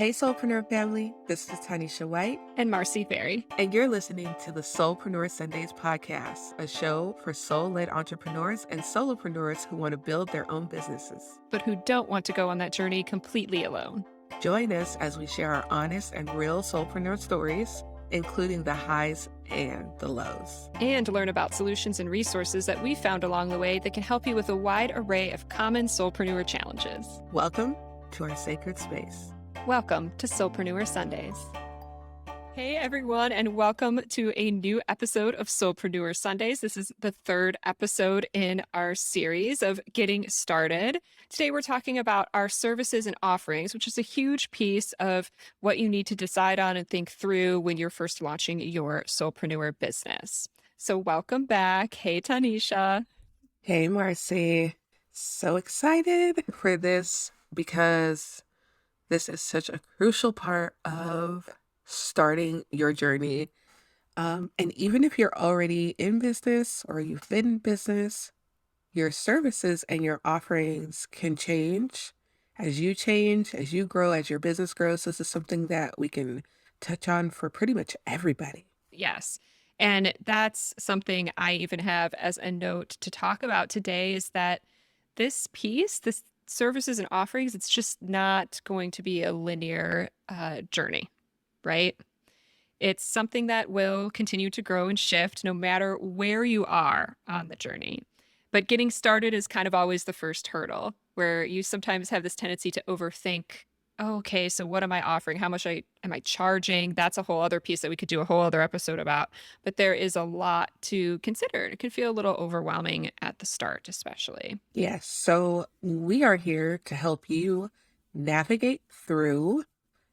Hey, Soulpreneur family, this is Tanisha White, And Marcy Ferry. and you're listening to the Soulpreneur Sundays podcast, a show for soul-led entrepreneurs and solopreneurs who want to build their own businesses. But who don't want to go on that journey completely alone. Join us as we share our honest and real soulpreneur stories, including the highs and the lows. And learn about solutions and resources that we found along the way that can help you with a wide array of common soulpreneur challenges. Welcome to our sacred space. Welcome to Soulpreneur Sundays. Hey everyone, and welcome to a new episode of Soulpreneur Sundays. This is the third episode in our series of Getting Started. Today we're talking about our services and offerings, which is a huge piece of what you need to decide on and think through when you're first launching your soulpreneur business. So welcome back. Hey Tanisha. Hey, Marcy. So excited for this because this is such a crucial part of starting your journey. And even if you're already in business or you've been in business, your services and your offerings can change, as you grow, as your business grows. This is something that we can touch on for pretty much everybody. Yes. And that's something I even have as a note to talk about today is that this piece, this services and offerings, it's just not going to be a linear journey, right? It's something that will continue to grow and shift no matter where you are on the journey. But getting started is kind of always the first hurdle, where you sometimes have this tendency to overthink, oh, okay, so what am I offering? How much am I charging? That's a whole other piece that we could do a whole other episode about. But there is a lot to consider. It can feel a little overwhelming at the start, especially. Yes. So we are here to help you navigate through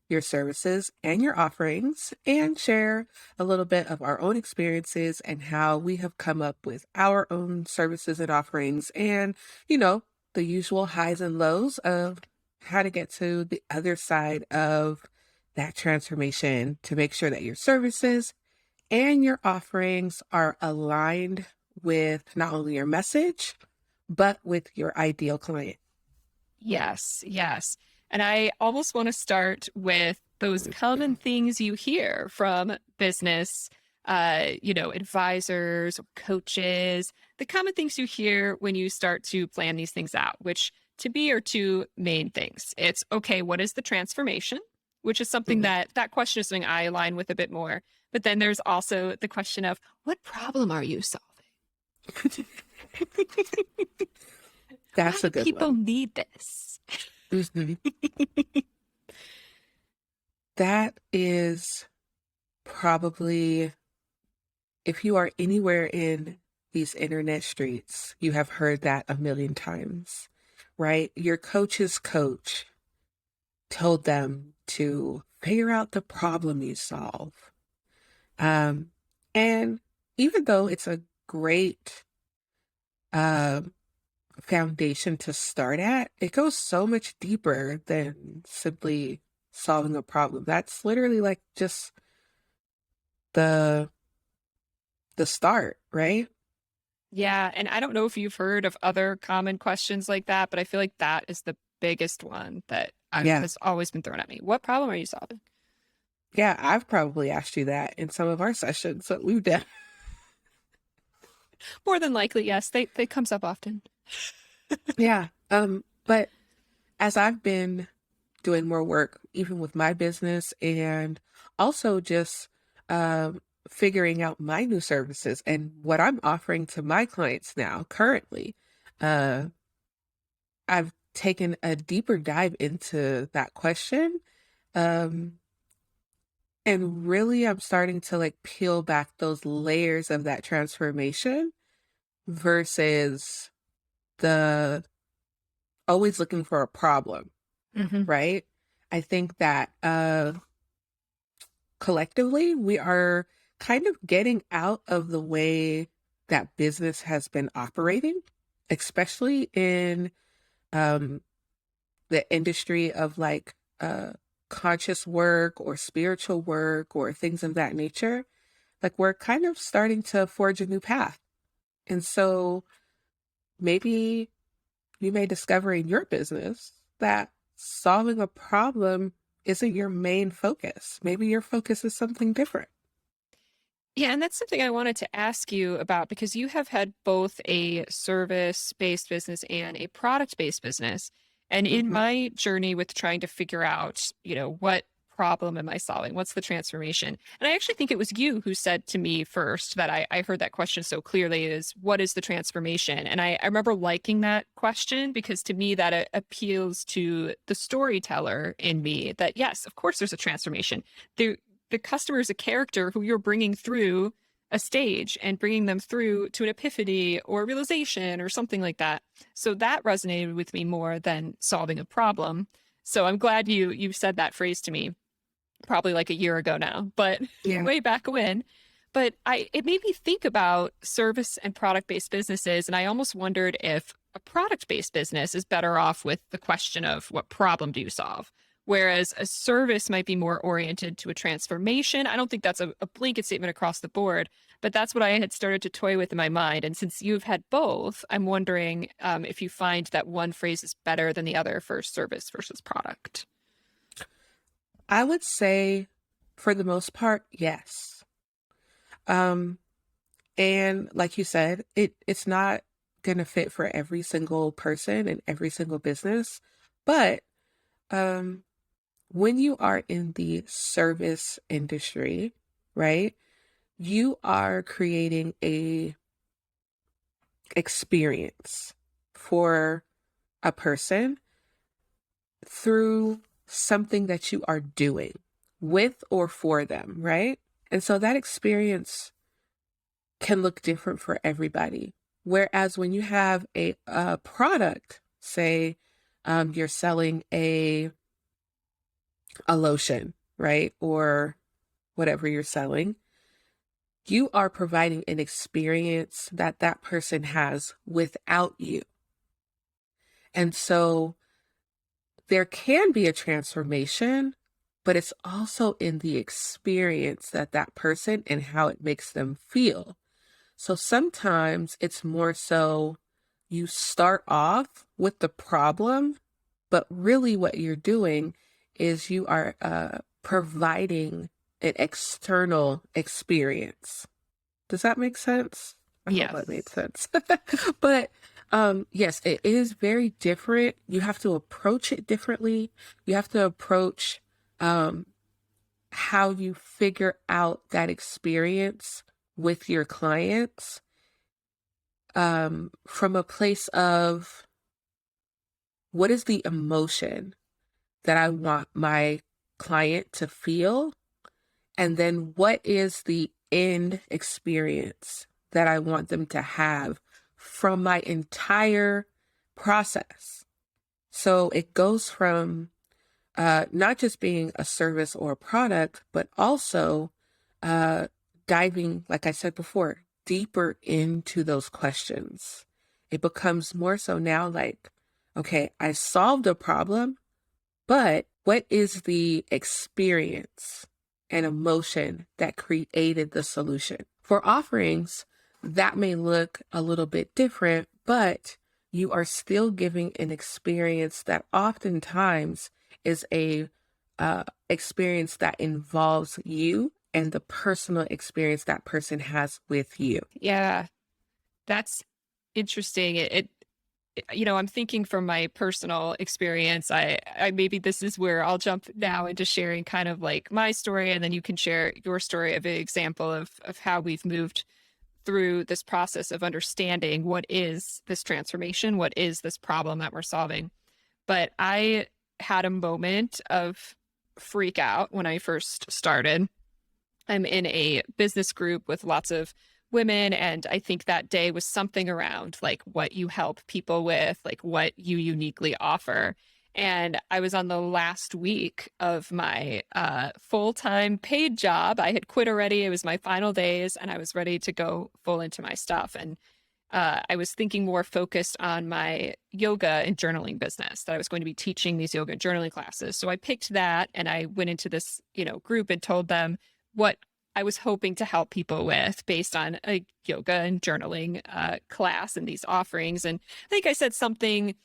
your services and your offerings and share a little bit of our own experiences and how we have come up with our own services and offerings and, the usual highs and lows of how to get to the other side of that transformation to make sure that your services and your offerings are aligned with not only your message, but with your ideal client. Yes, yes. And I almost want to start with those common things you hear from business, advisors or coaches, the common things you hear when you start to plan these things out, which to me are two main things. It's, okay, what is the transformation? Which is something that question is something I align with a bit more. But then there's also the question of, what problem are you solving? That's a good people one. need this. That is probably, if you are anywhere in these internet streets, you have heard that a million times, right? Your coach's coach told them to figure out the problem you solve. And even though it's a great foundation to start at, it goes so much deeper than simply solving a problem. That's literally like just the start, right? Yeah. And I don't know if you've heard of other common questions like that, but I feel like that is the biggest one that has always been thrown at me. What problem are you solving? Yeah, I've probably asked you that in some of our sessions that we've done. More than likely, yes. They comes up often. Yeah. But as I've been doing more work, even with my business and also just figuring out my new services and what I'm offering to my clients now currently, I've taken a deeper dive into that question. And really I'm starting to like peel back those layers of that transformation versus the always looking for a problem, right? I think that collectively we are kind of getting out of the way that business has been operating, especially in the industry of like conscious work or spiritual work or things of that nature. Like we're kind of starting to forge a new path. And so maybe you may discover in your business that solving a problem isn't your main focus. Maybe your focus is something different. Yeah, and that's something I wanted to ask you about because you have had both a service-based business and a product-based business. And in Mhm. my journey with trying to figure out, what problem am I solving? What's the transformation? And I actually think it was you who said to me first that I heard that question so clearly is what is the transformation? And I remember liking that question because to me that appeals to the storyteller in me that yes, of course there's a transformation. The customer is a character who you're bringing through a stage and bringing them through to an epiphany or realization or something like that. So that resonated with me more than solving a problem. So I'm glad you said that phrase to me probably like a year ago now, but Yeah. way back when. But it made me think about service and product-based businesses and I almost wondered if a product-based business is better off with the question of what problem do you solve? Whereas a service might be more oriented to a transformation. I don't think that's a blanket statement across the board, but that's what I had started to toy with in my mind. And since you've had both, I'm wondering if you find that one phrase is better than the other for service versus product. I would say for the most part, yes. Um, and like you said, it's not gonna fit for every single person and every single business. But um when you are in the service industry, right, you are creating a experience for a person through something that you are doing with or for them, right? And so that experience can look different for everybody. Whereas when you have a product, say you're selling a lotion, right? Or whatever you're selling, you are providing an experience that that person has without you. And so there can be a transformation, but it's also in the experience that that person and how it makes them feel. So sometimes it's more so you start off with the problem, but really what you're doing is you are providing an external experience. Does that make sense? I hope that made Yes. sense. But yes, it is very different. You have to approach it differently. You have to approach um, how you figure out that experience with your clients from a place of what is the emotion that I want my client to feel? And then what is the end experience that I want them to have from my entire process? So it goes from not just being a service or a product, but also uh, diving, like I said before, deeper into those questions. It becomes more so now like, okay, I solved a problem, but what is the experience and emotion that created the solution? For offerings, that may look a little bit different, but you are still giving an experience that oftentimes is a experience that involves you and the personal experience that person has with you. Yeah, that's interesting. I'm thinking from my personal experience, I maybe this is where I'll jump now into sharing kind of like my story, and then you can share your story of an example of how we've moved through this process of understanding what is this transformation, what is this problem that we're solving. But I had a moment of freak out when I first started. I'm in a business group with lots of women. And I think that day was something around like what you help people with, like what you uniquely offer. And I was on the last week of my full time paid job. I had quit already. It was my final days, and I was ready to go full into my stuff. And I was thinking more focused on my yoga and journaling business that I was going to be teaching these yoga and journaling classes. So I picked that and I went into this, group and told them what I was hoping to help people with based on a yoga and journaling class and these offerings. And I think I said something,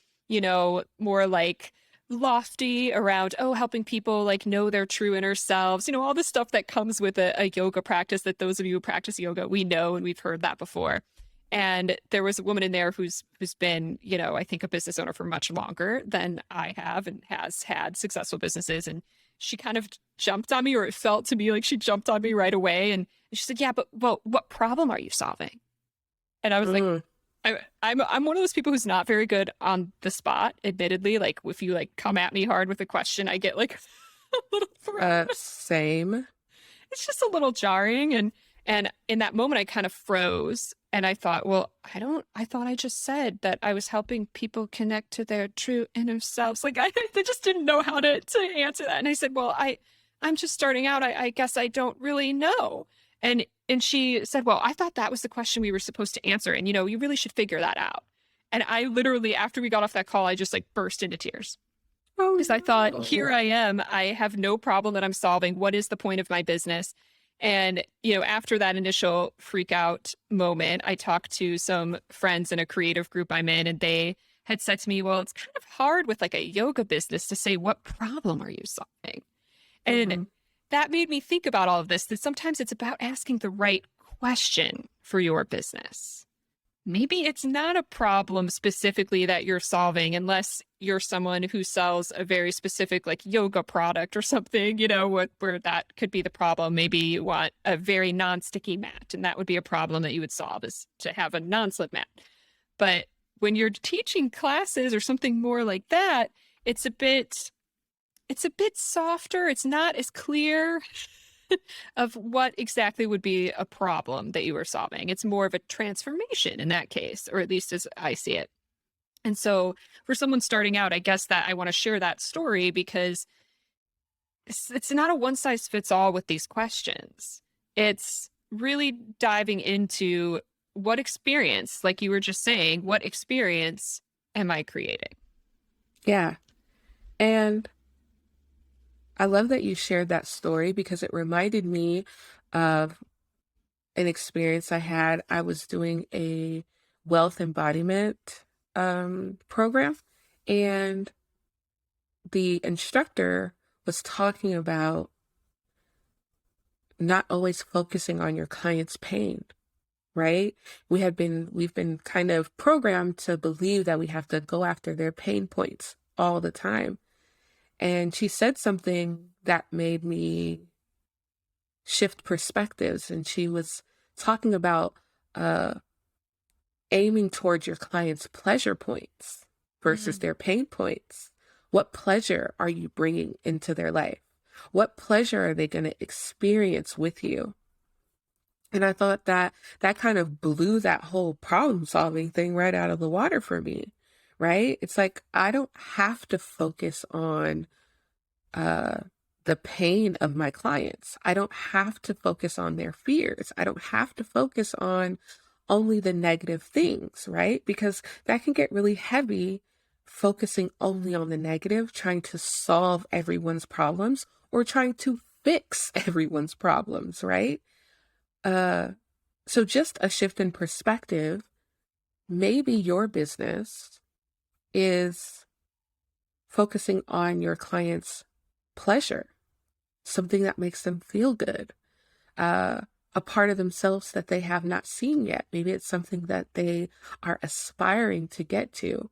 more like, lofty around, oh, helping people like know their true inner selves, all the stuff that comes with a yoga practice that those of you who practice yoga, we know, and we've heard that before. And there was a woman in there who's been, I think a business owner for much longer than I have and has had successful businesses. And she kind of jumped on me, or it felt to me like she jumped on me right away. And she said, yeah, but well, what problem are you solving? And I was like, Mm. I'm one of those people who's not very good on the spot, admittedly. Like if you like come at me hard with a question, I get like a little thrown. Same. It's just a little jarring. And in that moment I kind of froze and I thought, well, I thought I just said that I was helping people connect to their true inner selves. Like I just didn't know how to answer that. And I said, well, I'm just starting out. I guess I don't really know. And she said, well, I thought that was the question we were supposed to answer. And, you really should figure that out. And I literally, after we got off that call, I just like burst into tears Oh, because I thought, no. here I am. I have no problem that I'm solving. What is the point of my business? And, after that initial freak out moment, I talked to some friends in a creative group I'm in, and they had said to me, well, it's kind of hard with like a yoga business to say, what problem are you solving? And Mhm. that made me think about all of this, that sometimes it's about asking the right question for your business. Maybe it's not a problem specifically that you're solving unless you're someone who sells a very specific like yoga product or something, where that could be the problem. Maybe you want a very non-sticky mat, and that would be a problem that you would solve, is to have a non-slip mat. But when you're teaching classes or something more like that, it's a bit softer. It's not as clear of what exactly would be a problem that you were solving. It's more of a transformation in that case, or at least as I see it. And so for someone starting out, I guess that I want to share that story because it's not a one size fits all with these questions. It's really diving into what experience, like you were just saying, what experience am I creating? Yeah. And I love that you shared that story because it reminded me of an experience I had. I was doing a wealth embodiment program, and the instructor was talking about not always focusing on your client's pain, right? We've been kind of programmed to believe that we have to go after their pain points all the time. And she said something that made me shift perspectives. And she was talking about uh, aiming towards your client's pleasure points versus Mm, their pain points. What pleasure are you bringing into their life? What pleasure are they going to experience with you? And I thought that that kind of blew that whole problem solving thing right out of the water for me, right? It's like I don't have to focus on uh, the pain of my clients. I don't have to focus on their fears. I don't have to focus on only the negative things, right? Because that can get really heavy focusing only on the negative, trying to solve everyone's problems or trying to fix everyone's problems, right? Uh, so just a shift in perspective, maybe your business is focusing on your client's pleasure, something that makes them feel good, uh, a part of themselves that they have not seen yet. Maybe it's something that they are aspiring to get to.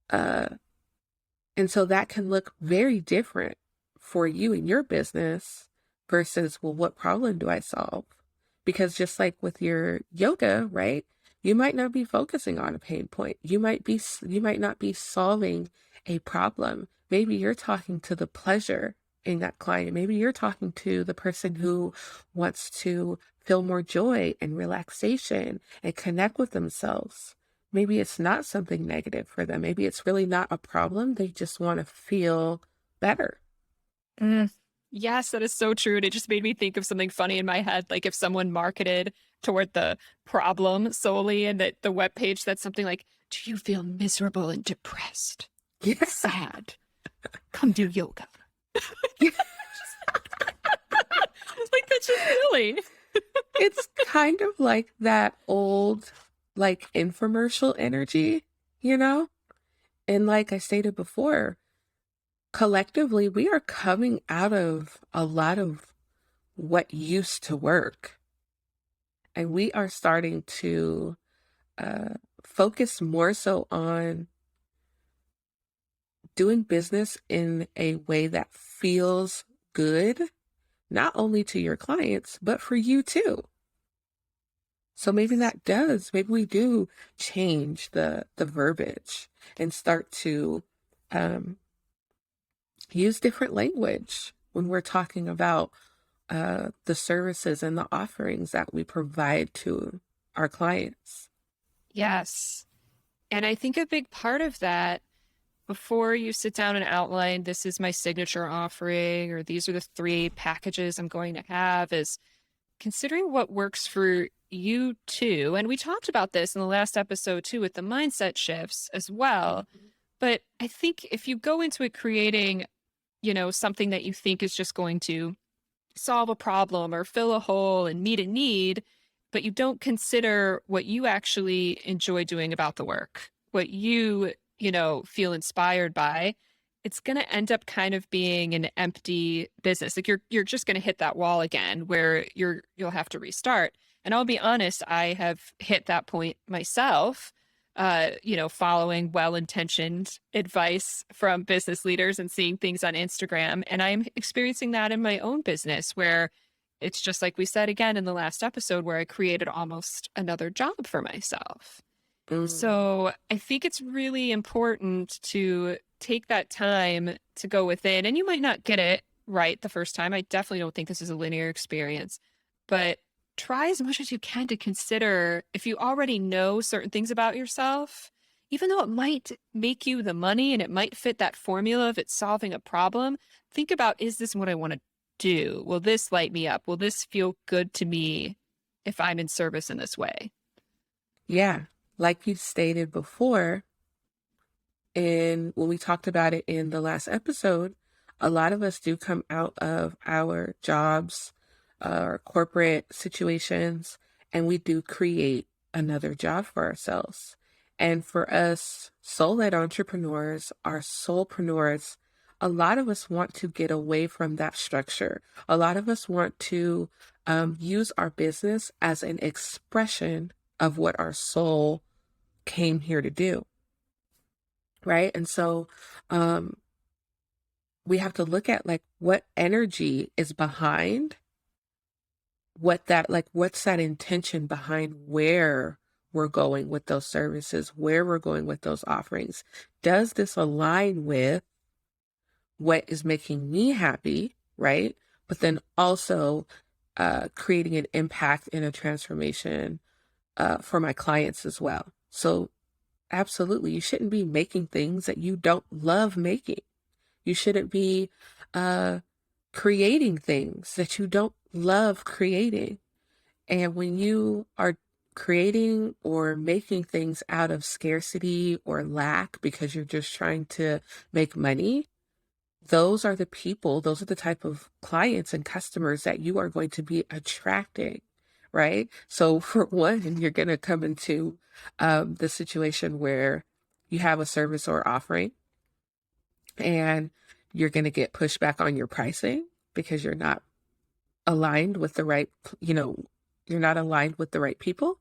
Uh, and so that can look very different for you and your business versus, well, what problem do I solve? Because just like with your yoga, right? You might not be focusing on a pain point. You might not be solving a problem. Maybe you're talking to the pleasure in that client. Maybe you're talking to the person who wants to feel more joy and relaxation and connect with themselves. Maybe it's not something negative for them. Maybe it's really not a problem. They just want to feel better. mm. Yes, that is so true. And it just made me think of something funny in my head. Like if someone marketed toward the problem solely and that the webpage that's something like, do you feel miserable and depressed? Yeah. Sad. Come do yoga. Yeah. Like that's just silly. It's kind of like that old, like infomercial energy, you know? And like I stated before, collectively, we are coming out of a lot of what used to work, and we are starting to uh, focus more so on doing business in a way that feels good, not only to your clients, but for you too. So maybe we do change the verbiage and start to um, use different language when we're talking about the services and the offerings that we provide to our clients. Yes. And I think a big part of that, before you sit down and outline, this is my signature offering, or these are the three packages I'm going to have, is considering what works for you too. And we talked about this in the last episode too, with the mindset shifts as well. Mhm. But I think if you go into it creating, something that you think is just going to solve a problem or fill a hole and meet a need, but you don't consider what you actually enjoy doing about the work, what feel inspired by, it's going to end up kind of being an empty business. Like you're just going to hit that wall again where you'll have to restart. And I'll be honest, I have hit that point myself. Following well-intentioned advice from business leaders and seeing things on Instagram. And I'm experiencing that in my own business where it's just like we said again in the last episode, where I created almost another job for myself. Mm. So I think it's really important to take that time to go within, and you might not get it right the first time. I definitely don't think this is a linear experience, but try as much as you can to consider, if you already know certain things about yourself, even though it might make you the money and it might fit that formula of it's solving a problem, think about, is this what I want to do? Will this light me up? Will this feel good to me if I'm in service in this way? Yeah, like you stated before, and when we talked about it in the last episode, a lot of us do come out of our jobs or corporate situations, and we do create another job for ourselves. And for us soul-led entrepreneurs, our soulpreneurs, a lot of us want to get away from that structure. A lot of us want to use our business as an expression of what our soul came here to do, right? And so um, we have to look at like what energy is behind what's that intention behind where we're going with those services, where we're going with those offerings. Does this align with what is making me happy, right? But then also creating an impact and a transformation for my clients as well. So absolutely, you shouldn't be making things that you don't love making. You shouldn't be uh, creating things that you don't love creating. And when you are creating or making things out of scarcity or lack because you're just trying to make money, those are the type of clients and customers that you are going to be attracting, right? So, for one, you're going to come into the situation where you have a service or offering and you're going to get pushback on your pricing because you're not aligned with the right, you know, you're not aligned with the right people.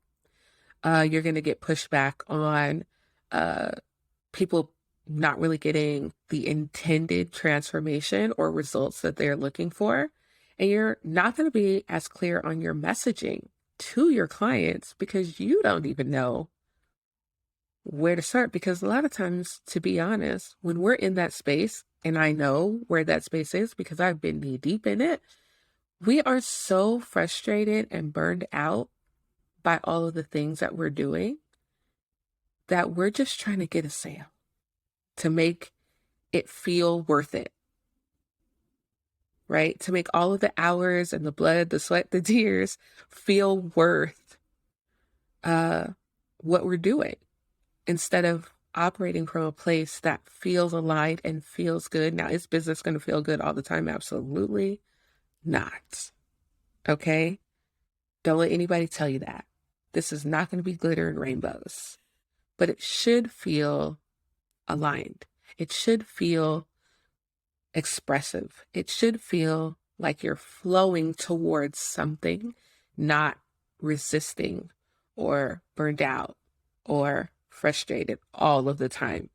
You're going to get pushback on uh, people not really getting the intended transformation or results that they're looking for. And you're not going to be as clear on your messaging to your clients because you don't even know where to start. Because a lot of times, to be honest, when we're in that space, and I know where that space is because I've been knee deep in it, we are so frustrated and burned out by all of the things that we're doing that we're just trying to get a sale to make it feel worth it, right? To make all of the hours and the blood, the sweat, the tears feel worth uh, what we're doing instead of operating from a place that feels aligned and feels good. Now, is business going to feel good all the time? Absolutely not. Okay. Don't let anybody tell you that. This is not going to be glitter and rainbows, but it should feel aligned. It should feel expressive. It should feel like you're flowing towards something, not resisting or burned out or frustrated all of the time.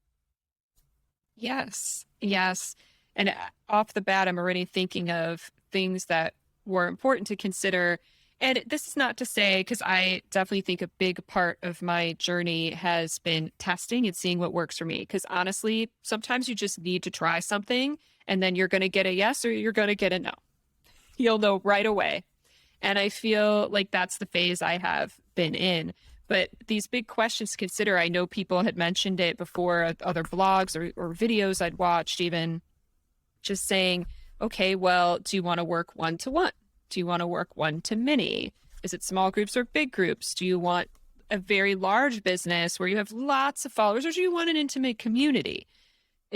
Yes. Yes. And off the bat, I'm already thinking of things that were important to consider. And this is not to say, because I definitely think a big part of my journey has been testing and seeing what works for me. Because honestly, sometimes you just need to try something and then you're going to get a yes or you're going to get a no. You'll know right away. And I feel like that's the phase I have been in. But these big questions to consider, I know people had mentioned it before, other blogs or videos I'd watched, even just saying, okay, well, do you want to work one to one? Do you want to work one to many? Is it small groups or big groups? Do you want a very large business where you have lots of followers, or do you want an intimate community?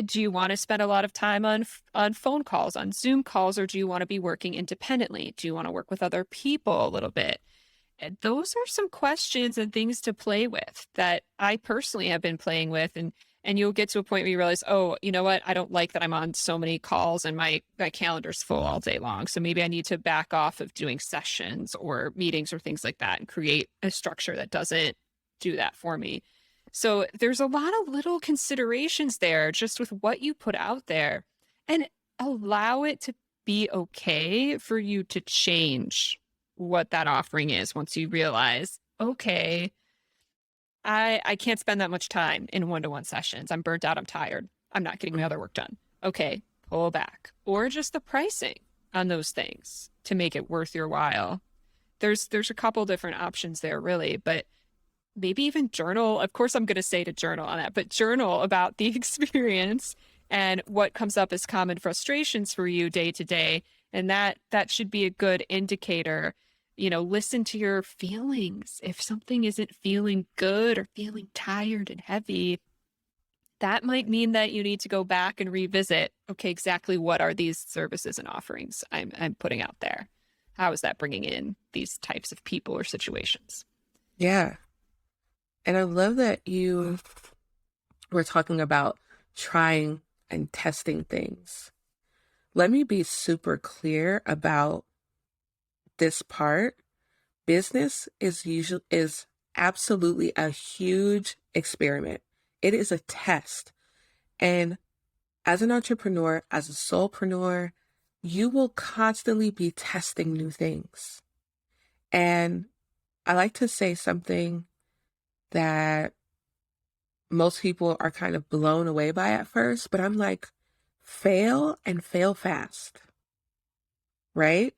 Do you want to spend a lot of time on phone calls, on Zoom calls, or do you want to be working independently? Do you want to work with other people a little bit? And those are some questions and things to play with that I personally have been playing with. And you'll get to a point where you realize, oh, you know what? I don't like that I'm on so many calls and my calendar's full all day long. So maybe I need to back off of doing sessions or meetings or things like that and create a structure that doesn't do that for me. So there's a lot of little considerations there just with what you put out there, and allow it to be okay for you to change what that offering is once you realize, okay, I can't spend that much time in one-to-one sessions. I'm burnt out, I'm tired. I'm not getting my other work done. Okay, pull back. Or just the pricing on those things to make it worth your while. There's a couple different options there really, but maybe even journal. Of course, I'm going to say to journal on that, but journal about the experience and what comes up as common frustrations for you day to day. And that should be a good indicator. Listen to your feelings. If something isn't feeling good or feeling tired and heavy, that might mean that you need to go back and revisit, okay, exactly what are these services and offerings I'm putting out there? How is that bringing in these types of people or situations? Yeah. And I love that you were talking about trying and testing things. Let me be super clear about this part. Business is absolutely a huge experiment. It is a test. And as an entrepreneur, as a soulpreneur, you will constantly be testing new things. And I like to say something that most people are kind of blown away by at first, but I'm like, fail and fail fast, right?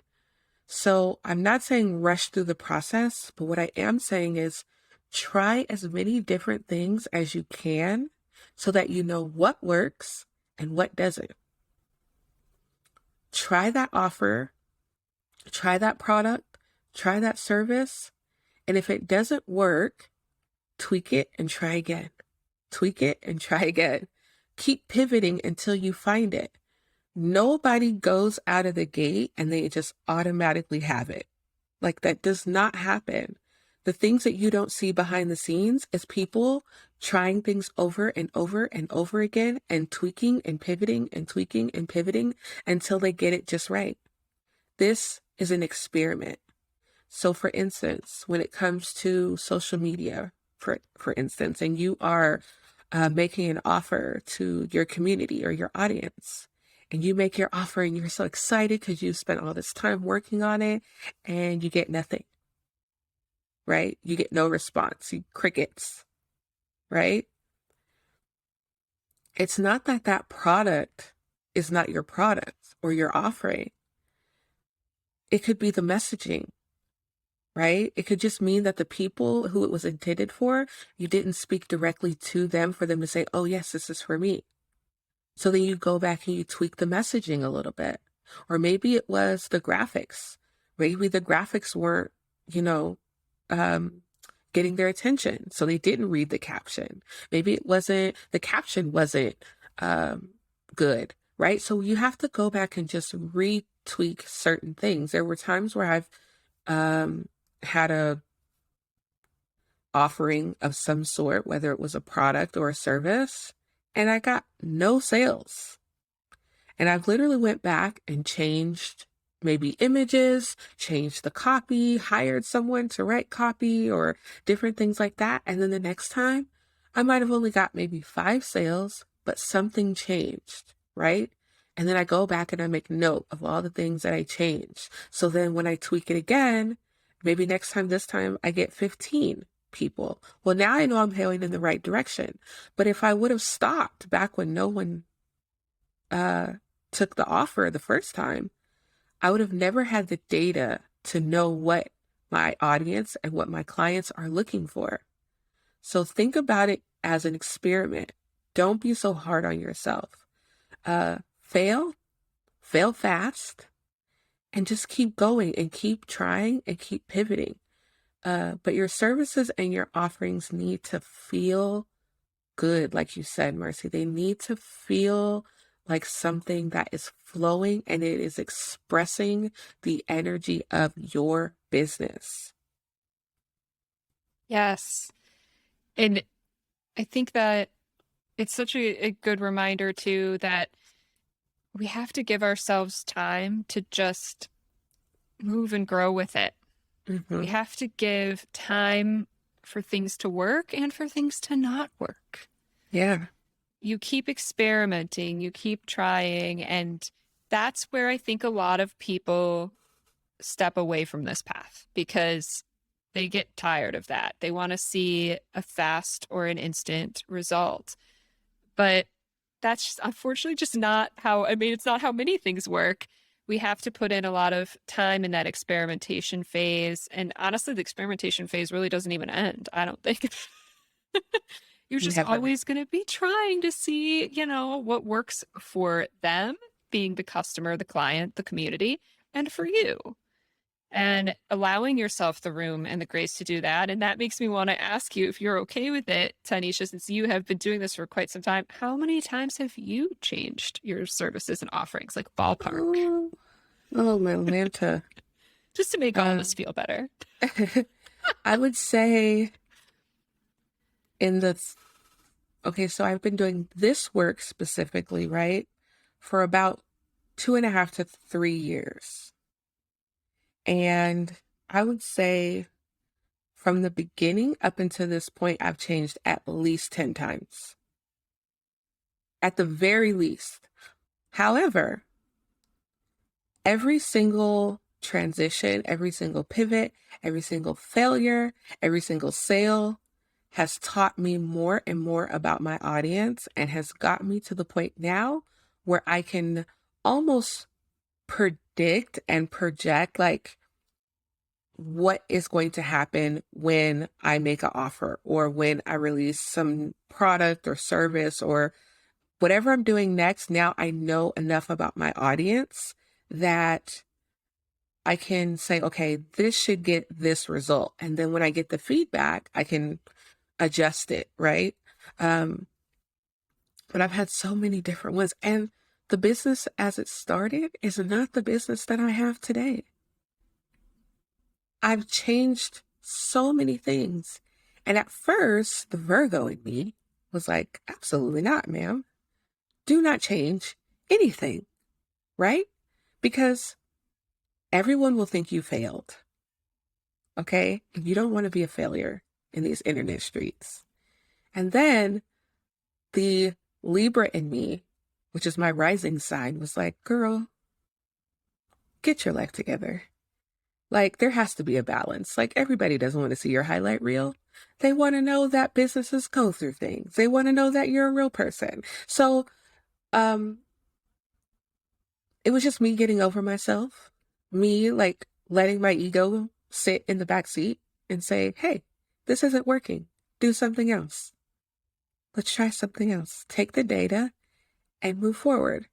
So I'm not saying rush through the process, but what I am saying is try as many different things as you can so that you know what works and what doesn't. Try that offer, try that product, try that service, and if it doesn't work, tweak it and try again. Tweak it and try again. Keep pivoting until you find it. Nobody goes out of the gate and they just automatically have it. Like that does not happen. The things that you don't see behind the scenes is people trying things over and over and over again and tweaking and pivoting and tweaking and pivoting until they get it just right. This is an experiment. So for instance, when it comes to social media, for instance, and you are making an offer to your community or your audience, and you make your offer and you're so excited because you spent all this time working on it and you get nothing, right? You get no response, you crickets, right? It's not that that product is not your product or your offering. It could be the messaging, right? It could just mean that the people who it was intended for, you didn't speak directly to them for them to say, oh, yes, this is for me. So then you go back and you tweak the messaging a little bit. Or maybe it was the graphics. Maybe the graphics weren't, you know, getting their attention. So they didn't read the caption. Maybe the caption wasn't good, right? So you have to go back and just retweak certain things. There were times where I've had a offering of some sort, whether it was a product or a service, and I got no sales. And I've literally went back and changed maybe images, changed the copy, hired someone to write copy or different things like that. And then the next time I might have only got maybe 5 sales, but something changed, right? And then I go back and I make note of all the things that I changed. So then when I tweak it again, maybe this time I get 15 people. Well, now I know I'm heading in the right direction. But if I would have stopped back when no one uh, took the offer the first time, I would have never had the data to know what my audience and what my clients are looking for. So think about it as an experiment. Don't be so hard on yourself. Fail fast, and just keep going and keep trying and keep pivoting. But your services and your offerings need to feel good, like you said, Marcy. They need to feel like something that is flowing and it is expressing the energy of your business. Yes. And I think that it's such a good reminder too that we have to give ourselves time to just move and grow with it. We Mm-hmm. have to give time for things to work and for things to not work. Yeah. You keep experimenting, you keep trying, and that's where I think a lot of people step away from this path because they get tired of that. They want to see a fast or an instant result. But that's just, unfortunately just not how, I mean, it's not how many things work. We have to put in a lot of time in that experimentation phase. And honestly, the experimentation phase really doesn't even end, I don't think. You're just Never. always going to be trying to see, what works for them, being the customer, the client, the community, and for you. And allowing yourself the room and the grace to do that. And that makes me want to ask you if you're okay with it, Tanisha, since you have been doing this for quite some time. How many times have you changed your services and offerings, like ballpark, Oh, oh, my Lanta. just to make all of Uh, us feel better? I would say in the, okay, so I've been doing this work specifically, right, for about 2.5 to 3 years. And I would say from the beginning up until this point, I've changed at least 10 times, at the very least. However, every single transition, every single pivot, every single failure, every single sale has taught me more and more about my audience and has got me to the point now where I can almost predict and project like what is going to happen when I make an offer or when I release some product or service or whatever I'm doing next. Now I know enough about my audience that I can say, okay, this should get this result. And then when I get the feedback, I can adjust it, right? But I've had so many different ones. And the business as it started is not the business that I have today. I've changed so many things. And at first, the Virgo in me was like, absolutely not, ma'am. Do not change anything, right? Because everyone will think you failed. Okay? And you don't want to be a failure in these internet streets. And then the Libra in me, which is my rising sign, was like, girl, get your life together. Like, there has to be a balance. Like, everybody doesn't want to see your highlight reel. They want to know that businesses go through things. They want to know that you're a real person. So, it was just me getting over myself, me like letting my ego sit in the back seat and say, hey, this isn't working. Do something else. Let's try something else. Take the data and move forward.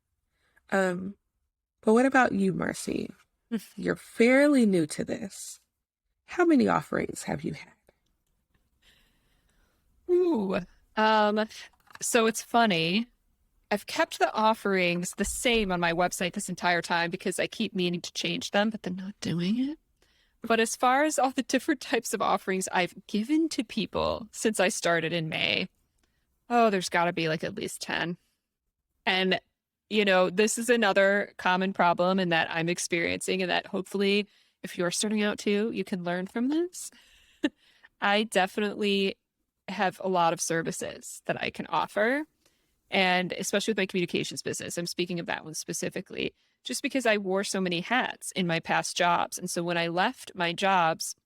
Um, but what about you, Marcy? You're fairly new to this. How many offerings have you had? Ooh. Um, so it's funny. I've kept the offerings the same on my website this entire time because I keep meaning to change them, but then not doing it. But as far as all the different types of offerings I've given to people since I started in May, oh, there's got to be like at least 10. And This is another common problem and that I'm experiencing, and that hopefully, if you're starting out too, you can learn from this. I definitely have a lot of services that I can offer. And especially with my communications business, I'm speaking of that one specifically, just because I wore so many hats in my past jobs. And so when I left my jobs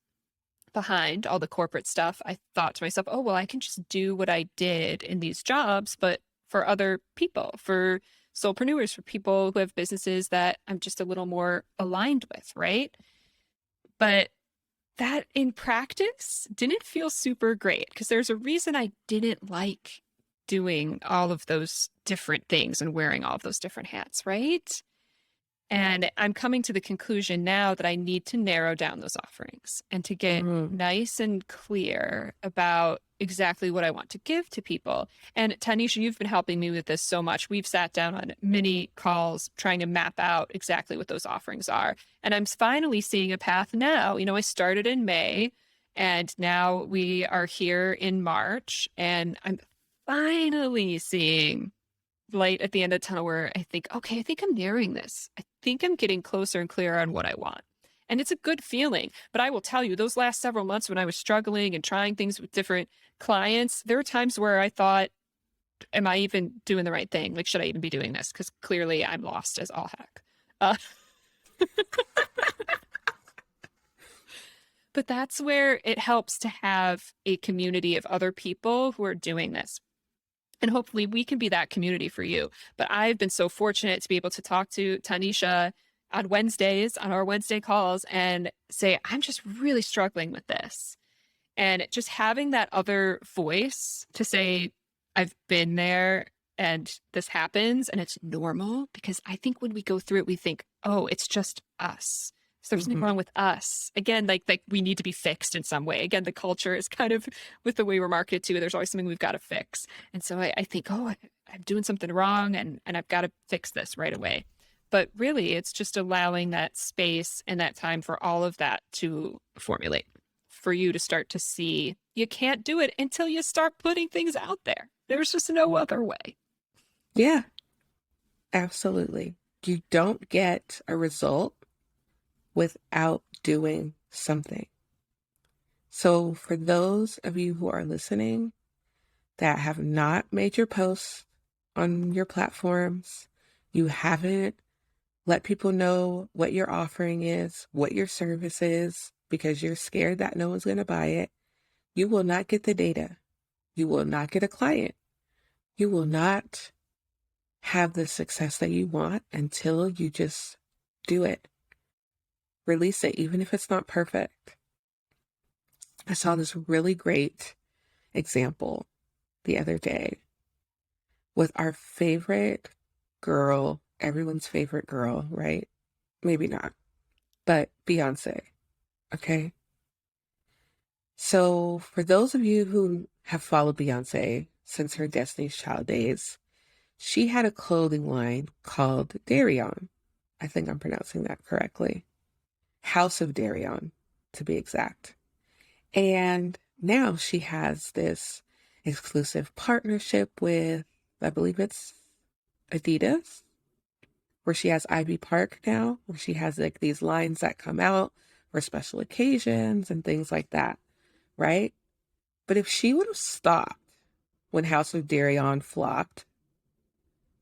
behind, all the corporate stuff, I thought to myself, oh, well, I can just do what I did in these jobs, but for other people, for soulpreneurs, for people who have businesses that I'm just a little more aligned with, right? But that in practice didn't feel super great because there's a reason I didn't like doing all of those different things and wearing all of those different hats, right? And I'm coming to the conclusion now that I need to narrow down those offerings and to get Mm, nice and clear about exactly what I want to give to people. And Tanisha, you've been helping me with this so much. We've sat down on many calls trying to map out exactly what those offerings are. And I'm finally seeing a path now. I started in May and now we are here in March, and I'm finally seeing light at the end of the tunnel where I think, okay, I think I'm narrowing this. I think I'm getting closer and clearer on what I want. And it's a good feeling. But I will tell you, those last several months when I was struggling and trying things with different clients, there were times where I thought, am I even doing the right thing? Like, should I even be doing this? Because clearly I'm lost as all heck. Uh, but that's where it helps to have a community of other people who are doing this. And hopefully we can be that community for you. But I've been so fortunate to be able to talk to Tanisha on Wednesdays, on our Wednesday calls, and say, I'm just really struggling with this. And just having that other voice to say, I've been there and this happens and it's normal. Because I think when we go through it, we think, oh, it's just us. So there's nothing mhm. wrong with us. Again, like we need to be fixed in some way. Again, the culture is kind of with the way we're marketed to, there's always something we've got to fix. And so I think, oh, I'm doing something wrong and I've got to fix this right away. But really, it's just allowing that space and that time for all of that to formulate, for you to start to see you can't do it until you start putting things out there. There's just no other way. Yeah, absolutely. You don't get a result without doing something. So, for those of you who are listening that have not made your posts on your platforms, you haven't let people know what your offering is, what your service is, because you're scared that no one's going to buy it, you will not get the data. You will not get a client. You will not have the success that you want until you just do it. Release it, even if it's not perfect. I saw this really great example the other day with our favorite girl, everyone's favorite girl, right? Maybe not, but Beyonce, okay? So, for those of you who have followed Beyonce since her Destiny's Child days, she had a clothing line called Darion. I think I'm pronouncing that correctly. House of Darion, to be exact. And now she has this exclusive partnership with, I believe it's Adidas, where she has Ivy Park now, where she has like these lines that come out for special occasions and things like that, right? But if she would have stopped when House of Darion flopped,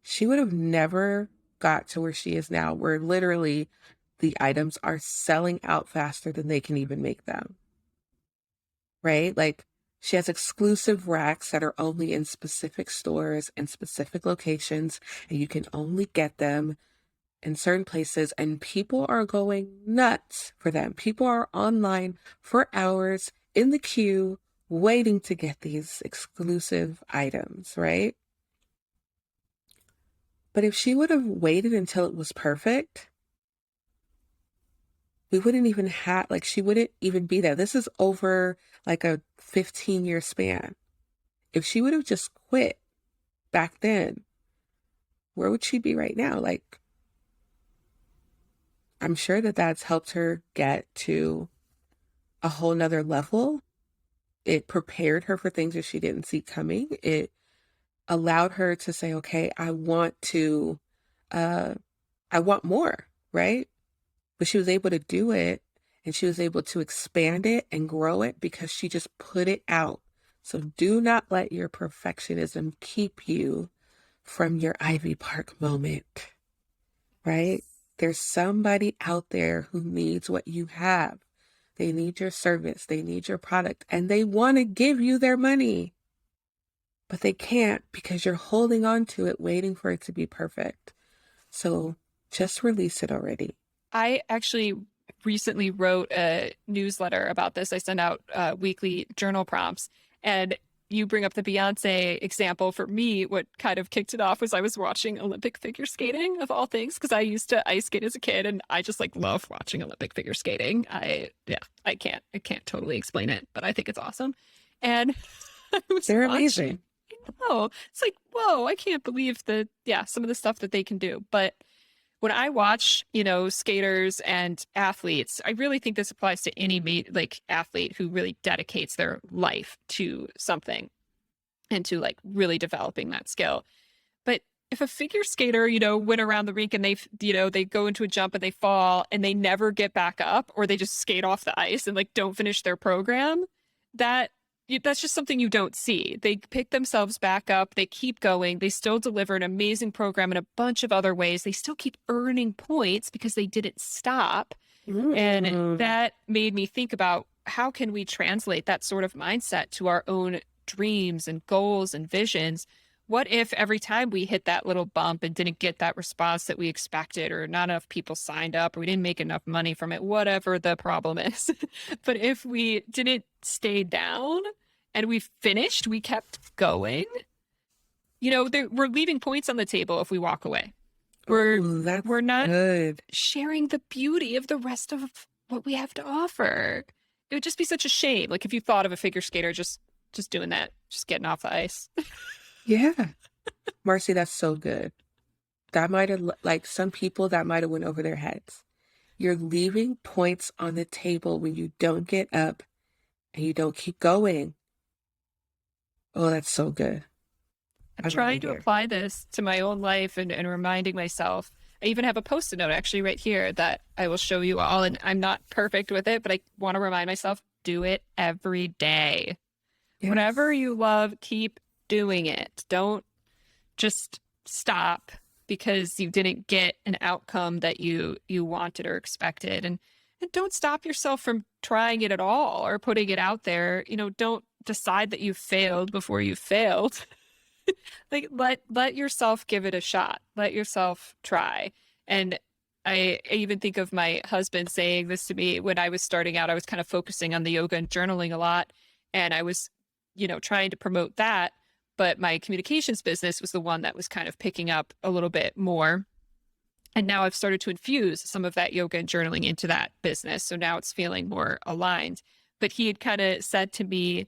she would have never got to where she is now, where literally the items are selling out faster than they can even make them, right? Like she has exclusive racks that are only in specific stores and specific locations, and you can only get them in certain places, and people are going nuts for them. People are online for hours in the queue waiting to get these exclusive items, right? But if she would have waited until it was perfect, we wouldn't even have, like, she wouldn't even be there. This is over like a 15-year span. If she would have just quit back then, where would she be right now? Like, I'm sure that that's helped her get to a whole nother level. It prepared her for things that she didn't see coming. It allowed her to say, okay, I want to uh, I want more, right? But she was able to do it, and she was able to expand it and grow it because she just put it out. So do not let your perfectionism keep you from your Ivy Park moment, right? There's somebody out there who needs what you have. They need your service, they need your product, and they want to give you their money, but they can't because you're holding on to it, waiting for it to be perfect. So just release it already. I actually recently wrote a newsletter about this. I send out weekly journal prompts, and you bring up the Beyonce example. For me, what kind of kicked it off was I was watching Olympic figure skating of all things, because I used to ice skate as a kid, and I just like love watching Olympic figure skating. I can't totally explain it, but I think it's awesome. And I was They're watching. amazing. Oh, it's like, whoa, I can't believe some of the stuff that they can do. But when I watch, skaters and athletes, I really think this applies to any like athlete who really dedicates their life to something and to like really developing that skill. But if a figure skater, went around the rink and they go into a jump and they fall and they never get back up, or they just skate off the ice and like don't finish their program, that that's just something you don't see. They pick themselves back up, they keep going, they still deliver an amazing program in a bunch of other ways. They still keep earning points because they didn't stop. And Mm. that made me think about, how can we translate that sort of mindset to our own dreams and goals and visions? What if every time we hit that little bump and didn't get that response that we expected, or not enough people signed up, or we didn't make enough money from it, whatever the problem is? But if we didn't stay down and we finished, we kept going, we're leaving points on the table if we walk away. We're Oh, that's we're not good. sharing the beauty of the rest of what we have to offer. It would just be such a shame. Like if you thought of a figure skater just doing that, just getting off the ice. Yeah. Marcy, that's so good. That might have, like some people, that might have went over their heads. You're leaving points on the table when you don't get up and you don't keep going. Oh, that's so good. I'm I love trying it to here. apply this to my own life, and reminding myself. I even have a post-it note actually right here that I will show you all. And I'm not perfect with it, but I want to remind myself, do it every day. Whatever Yes. you love, keep doing it. Don't just stop because you didn't get an outcome that you wanted or expected. And don't stop yourself from trying it at all or putting it out there. Don't decide that you failed before you failed. Like let yourself give it a shot. Let yourself try. And I even think of my husband saying this to me when I was starting out. I was kind of focusing on the yoga and journaling a lot, and I was, trying to promote that, but my communications business was the one that was kind of picking up a little bit more. And now I've started to infuse some of that yoga and journaling into that business. So now it's feeling more aligned. But he had kind of said to me,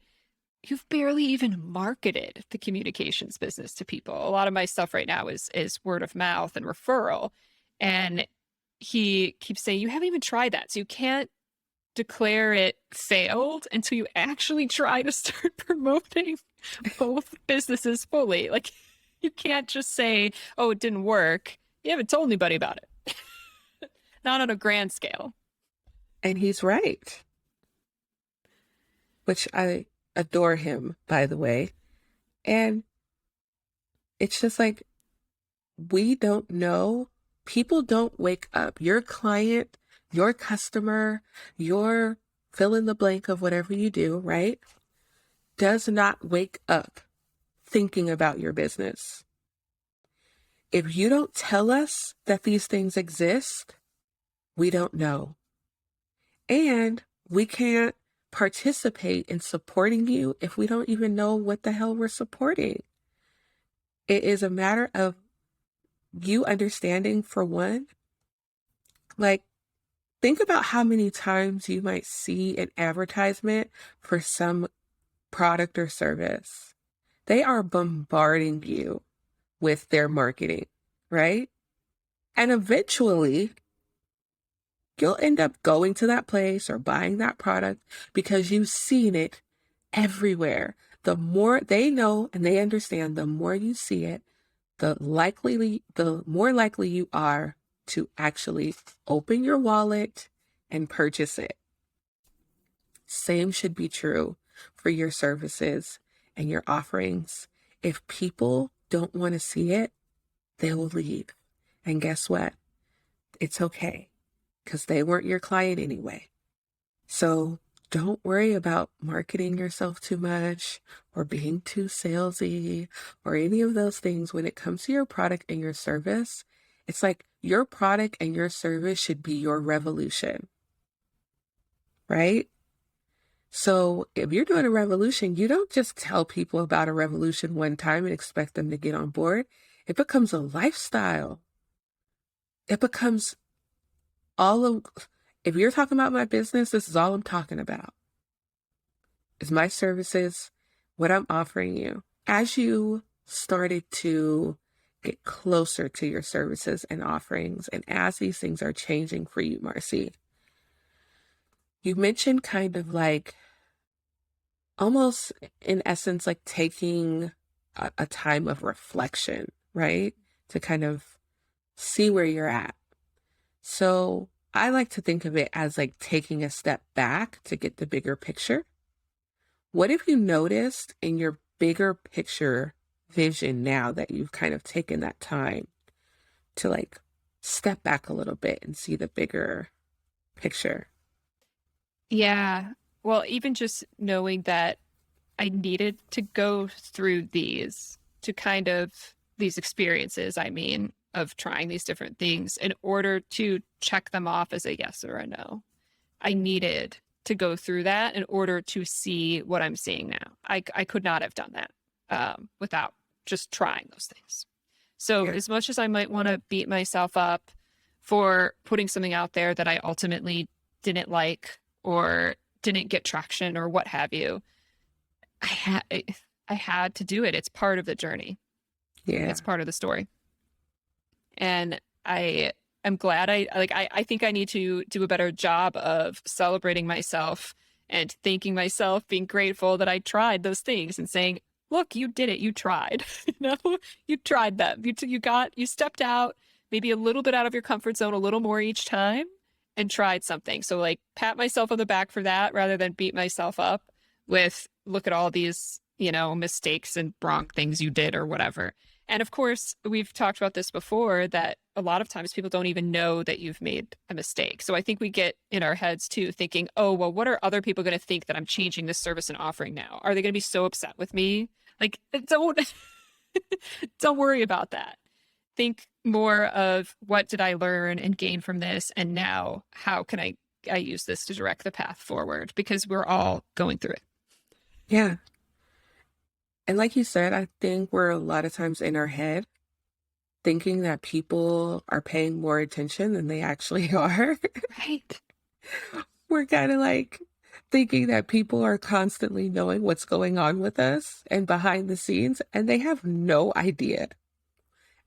you've barely even marketed the communications business to people. A lot of my stuff right now is word of mouth and referral. And he keeps saying, you haven't even tried that. So you can't declare it failed until you actually try to start promoting both businesses fully. Like you can't just say, oh, it didn't work. You haven't told anybody about it. Not on a grand scale. And he's right, which I adore him, by the way. And it's just like, we don't know. People don't wake up. Your client, your customer, your fill in the blank of whatever you do, right? Does not wake up thinking about your business. If you don't tell us that these things exist, we don't know. And we can't participate in supporting you if we don't even know what the hell we're supporting. It is a matter of you understanding, for one, like, think about how many times you might see an advertisement for some product or service. They are bombarding you with their marketing, right? And eventually, you'll end up going to that place or buying that product because you've seen it everywhere. The more they know and they understand, the more you see it, the more likely you are to actually open your wallet and purchase it. Same should be true for your services and your offerings. If people don't want to see it, they will leave. And guess what? It's okay, because they weren't your client anyway. So don't worry about marketing yourself too much or being too salesy or any of those things when it comes to your product and your service. It's like your product and your service should be your revolution, right? So if you're doing a revolution, you don't just tell people about a revolution one time and expect them to get on board. It becomes a lifestyle. It becomes all of, if you're talking about my business, this is all I'm talking about. Is my services, what I'm offering you. As you started to get closer to your services and offerings, and as these things are changing for you, Marcy, you mentioned kind of like almost in essence, like taking a time of reflection, right? To kind of see where you're at. So I like to think of it as like taking a step back to get the bigger picture. What have you noticed in your bigger picture vision now that you've kind of taken that time to like step back a little bit and see the bigger picture? Yeah. Well, even just knowing that I needed to go through these experiences, I mean, of trying these different things in order to check them off as a yes or a no. I needed to go through that in order to see what I'm seeing now. I could not have done that without just trying those things. So Yeah. as much as I might want to beat myself up for putting something out there that I ultimately didn't like or didn't get traction or what have you, I had to do it. It's part of the journey. Yeah. It's part of the story. And I am glad I think I need to do a better job of celebrating myself and thanking myself, being grateful that I tried those things and saying, look, you did it. You tried. You tried them. You stepped out maybe a little bit out of your comfort zone a little more each time and tried something. So like pat myself on the back for that rather than beat myself up with look at all these, mistakes and wrong things you did or whatever. And of course, we've talked about this before that a lot of times people don't even know that you've made a mistake. So I think we get in our heads too, thinking, oh, well, what are other people going to think that I'm changing this service and offering now? Are they going to be so upset with me? Like, don't, don't worry about that. Think more of what did I learn and gain from this? And now how can I use this to direct the path forward? Because we're all going through it. Yeah. And like you said, I think we're a lot of times in our head thinking that people are paying more attention than they actually are. Right. We're kind of like thinking that people are constantly knowing what's going on with us and behind the scenes, and they have no idea.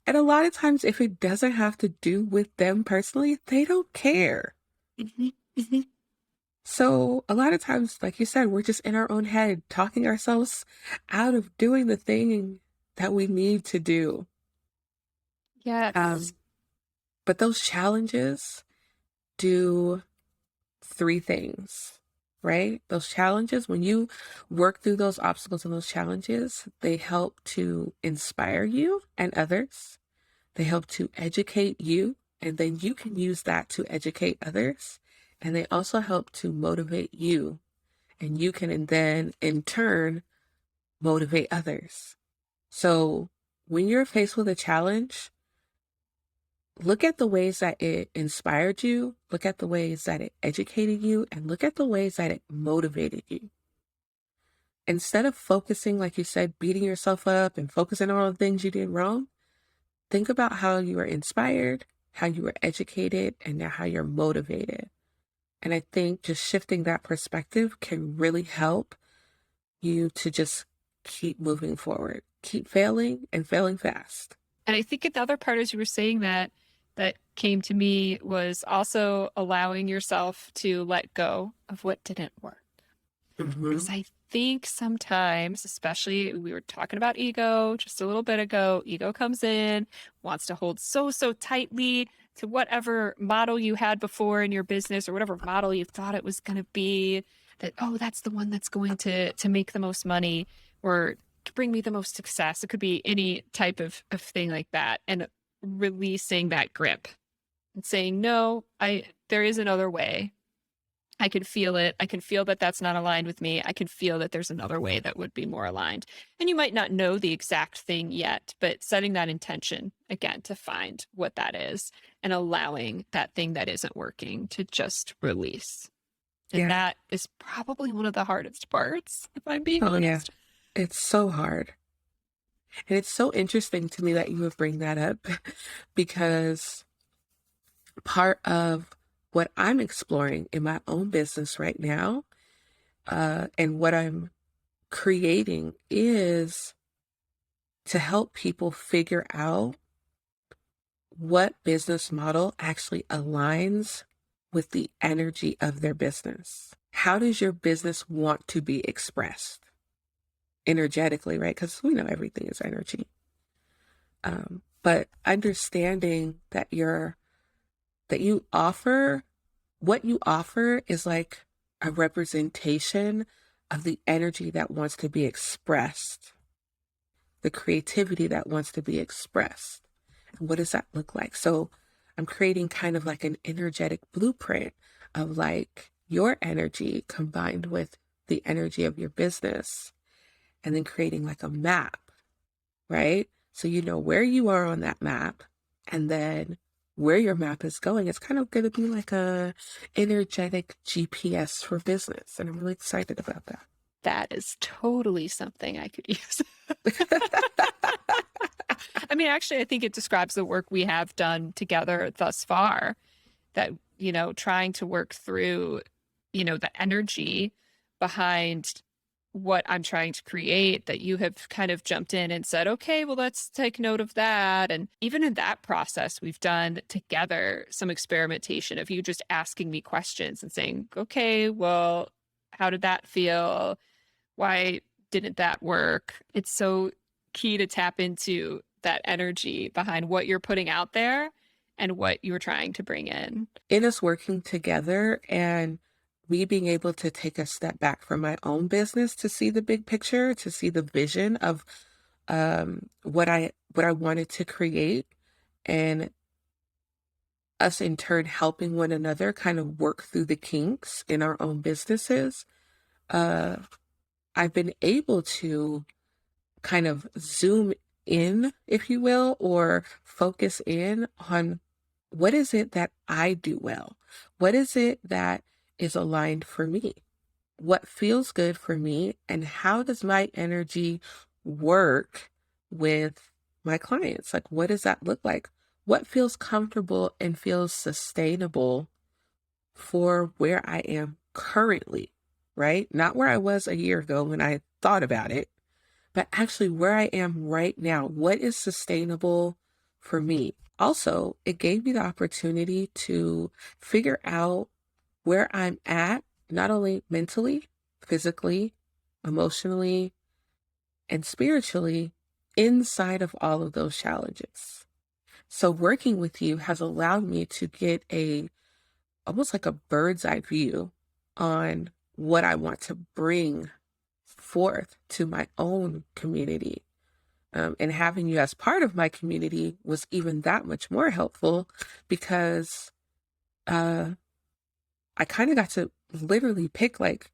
And a lot of times, if it doesn't have to do with them personally, they don't care. Mm-hmm. Mm-hmm. So a lot of times, like you said, we're just in our own head, talking ourselves out of doing the thing that we need to do. Yes. But those challenges do three things, right? Those challenges, when you work through those obstacles and those challenges, they help to inspire you and others. They help to educate you, and then you can use that to educate others. And they also help to motivate you, and you can and then in turn motivate others. So when you're faced with a challenge, look at the ways that it inspired you, look at the ways that it educated you, and look at the ways that it motivated you. Instead of focusing, like you said, beating yourself up and focusing on all the things you did wrong, think about how you were inspired, how you were educated, and now how you're motivated. And I think just shifting that perspective can really help you to just keep moving forward, keep failing and failing fast. And I think the other part as you were saying that came to me was also allowing yourself to let go of what didn't work. Hmm. Because I think sometimes, especially we were talking about ego just a little bit ago, ego comes in, wants to hold so tightly to whatever model you had before in your business or whatever model you thought it was going to be, that, oh, that's the one that's going to make the most money or to bring me the most success. It could be any type of thing like that. And releasing that grip and saying, no, there is another way. I can feel it. I can feel that that's not aligned with me. I can feel that there's another way that would be more aligned. And you might not know the exact thing yet, but setting that intention again to find what that is and allowing that thing that isn't working to just release. And Yeah. that is probably one of the hardest parts, if I'm being Oh, yeah. honest. It's so hard. And it's so interesting to me that you would bring that up because part of what I'm exploring in my own business right now, and what I'm creating is to help people figure out what business model actually aligns with the energy of their business. How does your business want to be expressed energetically, right? Because we know everything is energy. But understanding that you offer what you offer is like a representation of the energy that wants to be expressed, the creativity that wants to be expressed. And what does that look like? So I'm creating kind of like an energetic blueprint of like your energy combined with the energy of your business, and then creating like a map, right? So you know where you are on that map, and then where your map is going. It's kind of going to be like a energetic GPS for business, and I'm really excited about that. That is totally something I could use. I mean, actually, I think it describes the work we have done together thus far, that, trying to work through, the energy behind what I'm trying to create, that you have kind of jumped in and said, okay, well, let's take note of that. And even in that process, we've done together some experimentation of you just asking me questions and saying, okay, well, how did that feel? Why didn't that work? It's so key to tap into that energy behind what you're putting out there and what you're trying to bring in. In us working together and me being able to take a step back from my own business to see the big picture, to see the vision of what I wanted to create, and us in turn helping one another kind of work through the kinks in our own businesses. Uh, I've been able to kind of zoom in, if you will, or focus in on what is it that I do well? What is it that is aligned for me? What feels good for me? And how does my energy work with my clients? Like, what does that look like? What feels comfortable and feels sustainable for where I am currently, right? Not where I was a year ago when I thought about it, but actually where I am right now. What is sustainable for me? Also, it gave me the opportunity to figure out where I'm at, not only mentally, physically, emotionally, and spiritually inside of all of those challenges. So working with you has allowed me to get almost like a bird's eye view on what I want to bring forth to my own community. And having you as part of my community was even that much more helpful because I kind of got to literally pick like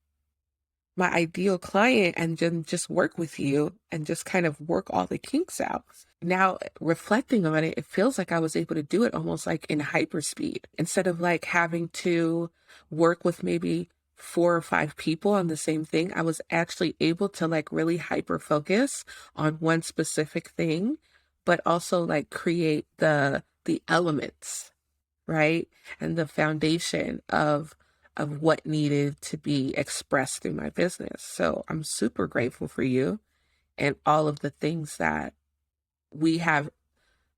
my ideal client and then just work with you and just kind of work all the kinks out. Now, reflecting on it, it feels like I was able to do it almost like in hyperspeed instead of like having to work with maybe 4 or 5 people on the same thing. I was actually able to like really hyper focus on one specific thing, but also like create the elements, right? And the foundation of what needed to be expressed through my business. So I'm super grateful for you and all of the things that we have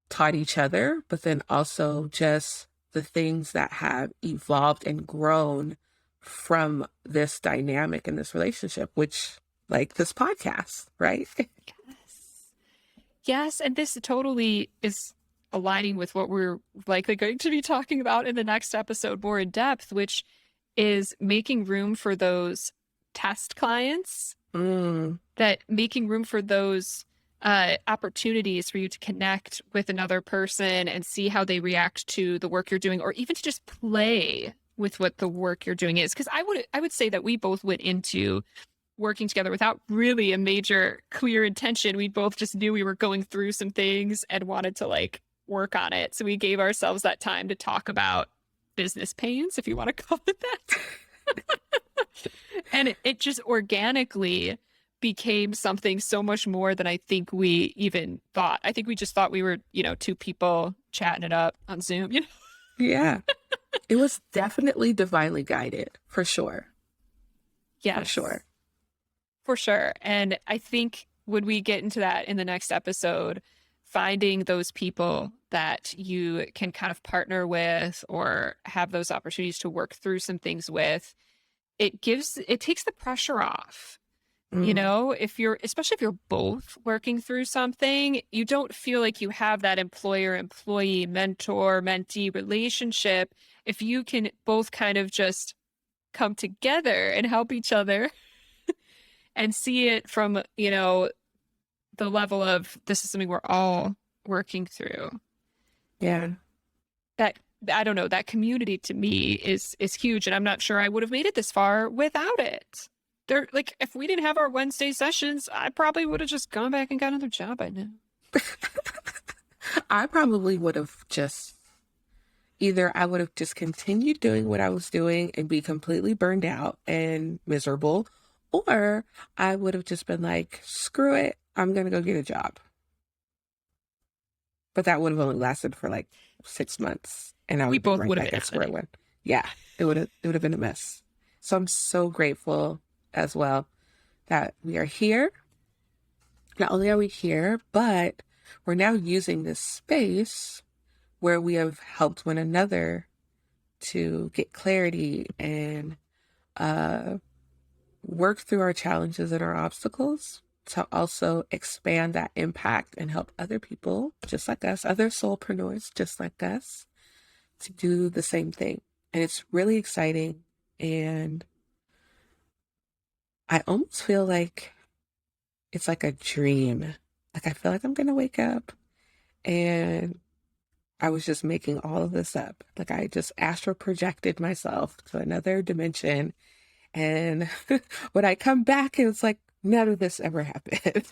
taught each other, but then also just the things that have evolved and grown from this dynamic and this relationship, which like this podcast, right? Yes. Yes, and this totally is aligning with what we're likely going to be talking about in the next episode more in depth, which is making room for those test clients, Mm, that making room for those opportunities for you to connect with another person and see how they react to the work you're doing, or even to just play with what the work you're doing is. Because I would say that we both went into working together without really a major clear intention. We both just knew we were going through some things and wanted to like work on it. So we gave ourselves that time to talk about business pains, if you want to call it that. And it just organically became something so much more than I think we even thought. I think we just thought we were, two people chatting it up on Zoom, yeah. It was definitely divinely guided, for sure. For Yes, sure. for sure. And I think when we get into that in the next episode, finding those people that you can kind of partner with or have those opportunities to work through some things with, it takes the pressure off. Mm, Especially if you're both working through something, you don't feel like you have that employer-employee, mentor-mentee relationship. If you can both kind of just come together and help each other and see it from, the level of this is something we're all working through. yeah. That I don't know, that community to me is huge, and I'm not sure I would have made it this far without it. Like if we didn't have our Wednesday sessions, I probably would have just gone back and got another job by now. I probably would have just either I would have just continued doing what I was doing and be completely burned out and miserable, or I would have just been like, screw it, I'm gonna go get a job. But that would have only lasted for like 6 months, and I would We have been both right would have back been at out of square it. one. Yeah, it would have been a mess. So I'm so grateful as well that we are here. Not only are we here, but we're now using this space where we have helped one another to get clarity and uh, work through our challenges and our obstacles to also expand that impact and help other people just like us, other soulpreneurs just like us, to do the same thing. And it's really exciting. And I almost feel like it's like a dream. Like I feel like I'm going to wake up and I was just making all of this up. Like I just astral projected myself to another dimension. And when I come back, it's like none of this ever happened.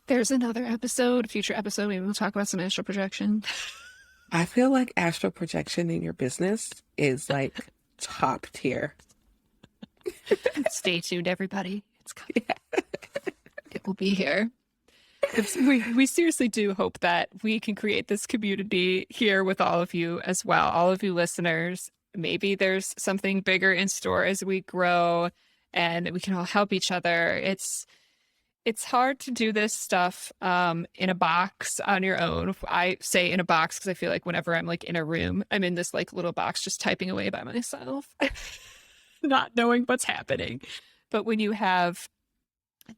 There's another episode, future episode. Maybe we'll talk about some astral projection. I feel like astral projection in your business is like top tier. Stay tuned, everybody. It's coming. Yeah. It will be here. We seriously do hope that we can create this community here with all of you as well, all of you listeners. Maybe there's something bigger in store as we grow and we can all help each other. It's hard to do this stuff in a box on your own. I say in a box because I feel like whenever I'm like in a room, I'm in this like little box just typing away by myself, not knowing what's happening. But when you have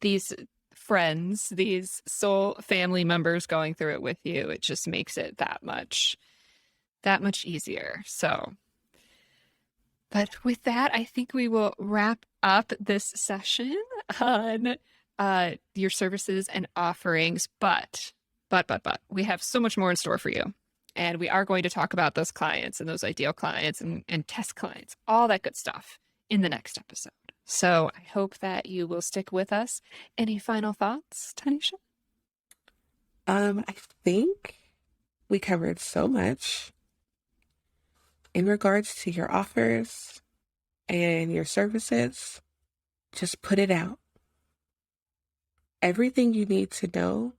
these friends, these soul family members going through it with you, it just makes it that much easier. So, but with that, I think we will wrap up this session on your services and offerings. But, we have so much more in store for you. And we are going to talk about those clients and those ideal clients and test clients, all that good stuff in the next episode. So I hope that you will stick with us. Any final thoughts, Tanisha? I think we covered so much in regards to your offers and your services. Just put it out. Everything you need to know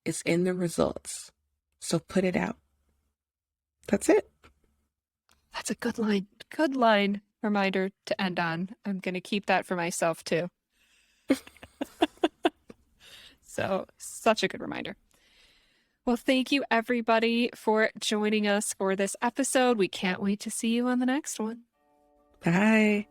is in the results. So put it out. That's it. That's a good line. Good line reminder to end on. I'm going to keep that for myself too. So, such a good reminder. Well, thank you everybody for joining us for this episode. We can't wait to see you on the next one. Bye.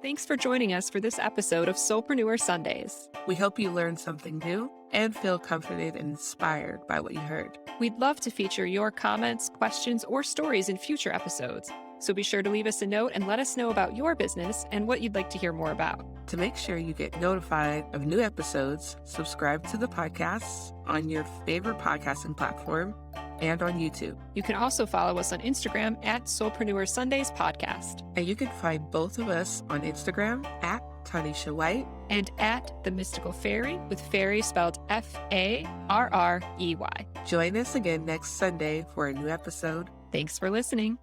Thanks for joining us for this episode of Soulpreneur Sundays. We hope you learned something new and feel comforted and inspired by what you heard. We'd love to feature your comments, questions, or stories in future episodes. So be sure to leave us a note and let us know about your business and what you'd like to hear more about. To make sure you get notified of new episodes, subscribe to the podcasts on your favorite podcasting platform and on YouTube. You can also follow us on Instagram at Soulpreneur Sundays Podcast. And you can find both of us on Instagram at Tanisha White and at The Mystical Fairy, with fairy spelled Farrey. Join us again next Sunday for a new episode. Thanks for listening.